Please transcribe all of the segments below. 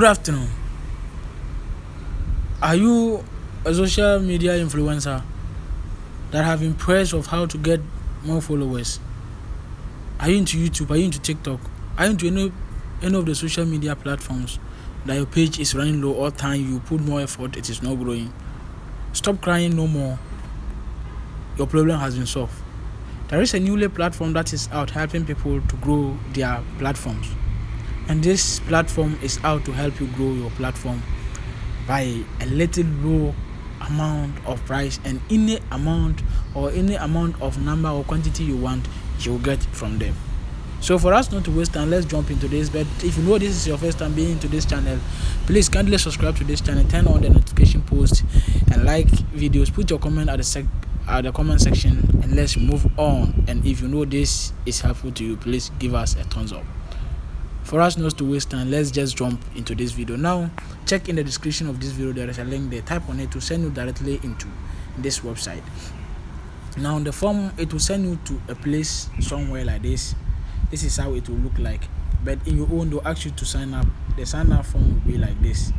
Good afternoon. Are you a social media influencer that have impressed of how to get more followers? Are you into YouTube? Are you into TikTok? Are you into any of the social media platforms that your page is running low all time? You put more effort, it is not growing. Stop crying no more. Your problem has been solved. There is a newly platform that is out helping people to grow their platforms. And this platform is out to help you grow your platform by a little low amount of price, and any amount of number or quantity you want, you will get from them. So for us not to waste time, let's jump into this. But if you know this is your first time being into this channel, please kindly subscribe to this channel, turn on the notification post, and like videos. Put your comment at the comment section, and let's move on. And if you know this is helpful to you, please give us a thumbs up. For us not to waste time, let's just jump into this video. Now check in the description of this video, there is a link there. Type on it to send you directly into this website. Now on the form, it will send you to a place somewhere like this. This is how it will look like, but in your own they'll ask you to sign up. The sign up form will be like this.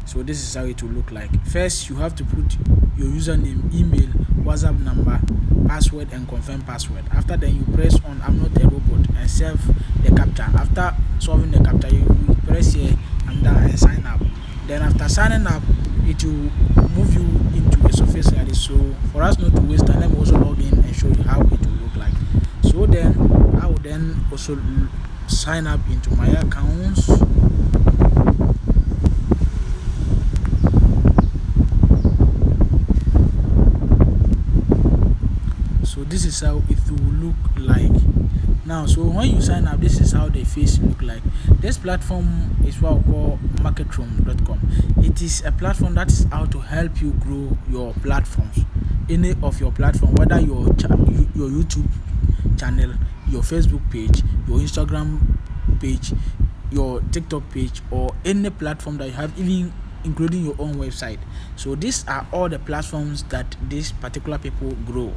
So this is how it will look like. First, you have to put your username, email, WhatsApp number, password, and confirm password. After then, you press on I'm not a robot and save the captcha. After solving the captcha, you press here I'm done and sign up. Then after signing up, it will move you into a surface like this. So for us not to waste time, let me also log in and show you how it will look like. So then I will then also sign up into my accounts. So this is how it will look like now. So when you sign up, this is how the face look like. This platform is what we call marketroom.com. It is a platform that is out to help you grow your platforms, any of your platform, whether your YouTube channel, your Facebook page, your Instagram page, your TikTok page, or any platform that you have, even including your own website. So these are all the platforms that these particular people grow.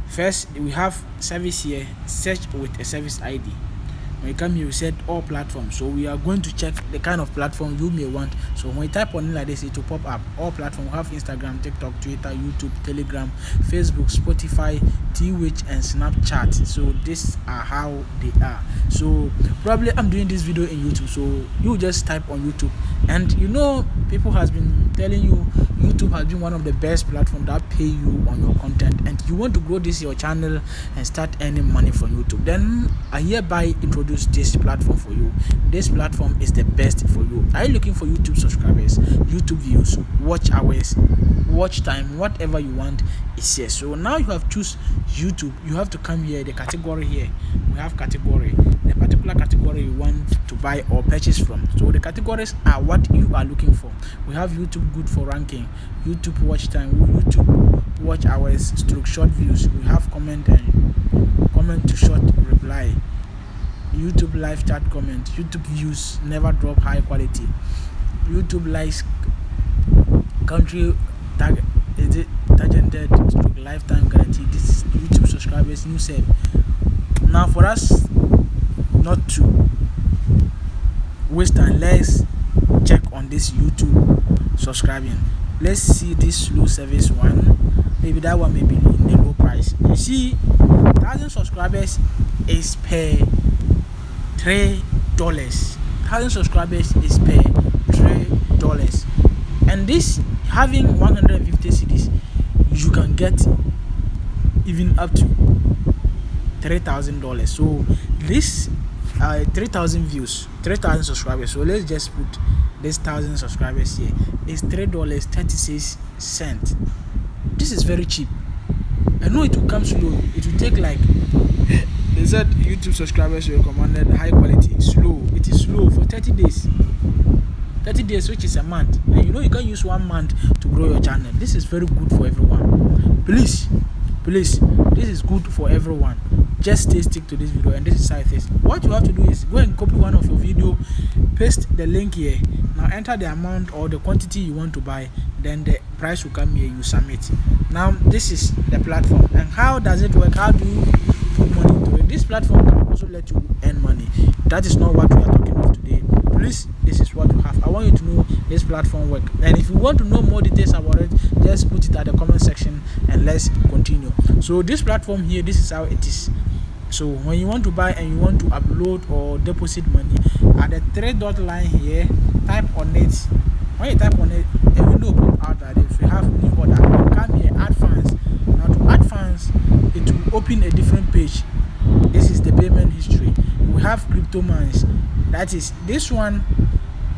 First, we have service here, search with a service ID. When you come here, you set all platforms. So we are going to check the kind of platform you may want. So when you type on it like this, it will pop up. All platforms. We have Instagram, TikTok, Twitter, YouTube, Telegram, Facebook, Spotify, Twitch, and Snapchat. So these are how they are. So probably I'm doing this video in YouTube. So you just type on YouTube, and you know people has been telling you YouTube has been one of the best platforms that pay you on your content, and you want to grow this your channel and start earning money from YouTube, then I hereby introduce this platform for you. This platform is the best for you. Are you looking for YouTube subscribers, YouTube views, watch hours, watch time, whatever you want is here. So now you have choose YouTube. You have to come here, the category here. We have category, the particular category you want to buy or purchase from. So the categories are what you are looking for. We have YouTube good for ranking, YouTube watch time, YouTube watch hours, stroke short views. We have comment to short reply, YouTube live chat comment, YouTube views never drop high quality, YouTube likes country targeted stroke lifetime guarantee. This is YouTube subscribers new set. Now for us not to waste time, let's check on this YouTube subscribing. Let's see this slow service one. Maybe that one may be in the low price. You see, 1,000 subscribers is per $3. 1,000 subscribers is per $3. And this having 150 CDs, you can get even up to $3,000. So this 3,000 views, 3,000 subscribers. So let's just put this 1,000 subscribers here. It's $3.36. This is very cheap. I know it will come slow. It will take like they said YouTube subscribers recommended high quality, slow. It is slow for 30 days. 30 days, which is a month. And you know you can use 1 month to grow your channel. This is very good for everyone. Please, this is good for everyone. Just stick to this video, and this is how it is. What you have to do is go and copy one of your video, paste the link here. Now enter the amount or the quantity you want to buy, then the price will come here, you submit. Now this is the platform. And how does it work? How do you put money into it? This platform can also let you earn money. That is not what we are talking about today. please, this is what you have. I want you to know this platform work. And if you want to know more details about it, just put it at the comment section and let's continue. So this platform here, this is how it is. So when you want to buy and you want to upload or deposit money, at the 3-dot line here, type on it. When you type on it, a window pop out like this. We have new order. Come here, add funds. Now to add funds, it will open a different page. This is the payment history. We have crypto mines. That is this one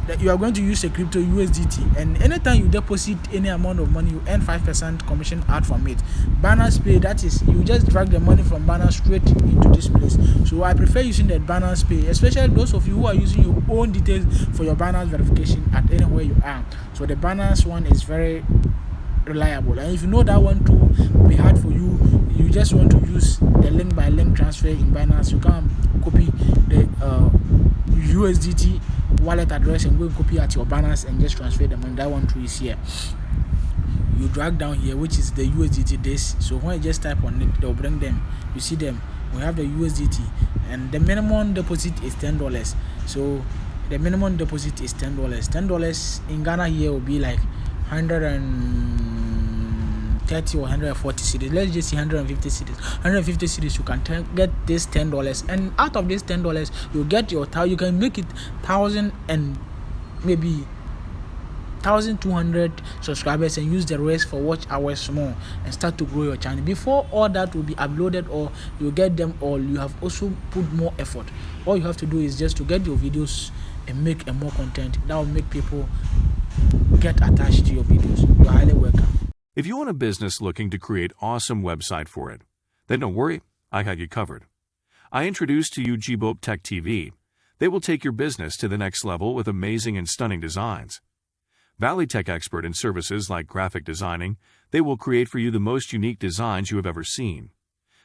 that you are going to use a crypto USDT, and anytime you deposit any amount of money, you earn 5% commission out from it. Binance Pay, that is, you just drag the money from Binance straight into this place. So I prefer using the Binance Pay, especially those of you who are using your own details for your Binance verification at anywhere you are. So the Binance one is very reliable, and if you know that one too will be hard for you, you just want to use the link by link transfer in Binance, you can copy the USDT wallet address and go and copy at your Binance and just transfer the money. That one too is here. You drag down here, which is the USDT this. So when you just type on it, they'll bring them. You see them. We have the USDT, and the minimum deposit is $10. So the minimum deposit is $10. $10 in Ghana here will be like 130 or 140 cedis. Let's just see 150 cedis. 150 cedis, you can get this $10, and out of this $10, you get your you can make it 1,000 and maybe 1,200 subscribers, and use the rest for watch hours more and start to grow your channel. Before all that will be uploaded or you get them all, you have also put more effort. All you have to do is just to get your videos and make a more content that will make people get attached to your videos. You're highly welcome. If you want a business looking to create awesome website for it, then don't worry, I got you covered. I introduced to you GBope Tech TV. They will take your business to the next level with amazing and stunning designs. Valley Tech expert in services like graphic designing, they will create for you the most unique designs you have ever seen.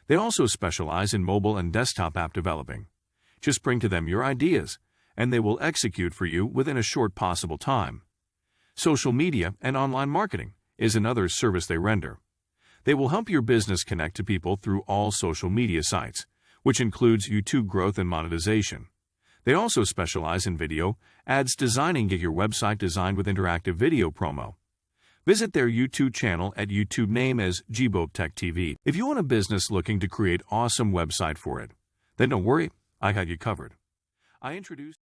They also specialize in mobile and desktop app developing. Just bring to them your ideas, and they will execute for you within a short possible time. Social media and online marketing is another service they render. They will help your business connect to people through all social media sites, which includes YouTube growth and monetization. They also specialize in video ads designing. Get your website designed with interactive video promo. Visit their YouTube channel at YouTube name as GBope Tech TV. If you want a business looking to create awesome website for it, then don't worry, I got you covered. I introduced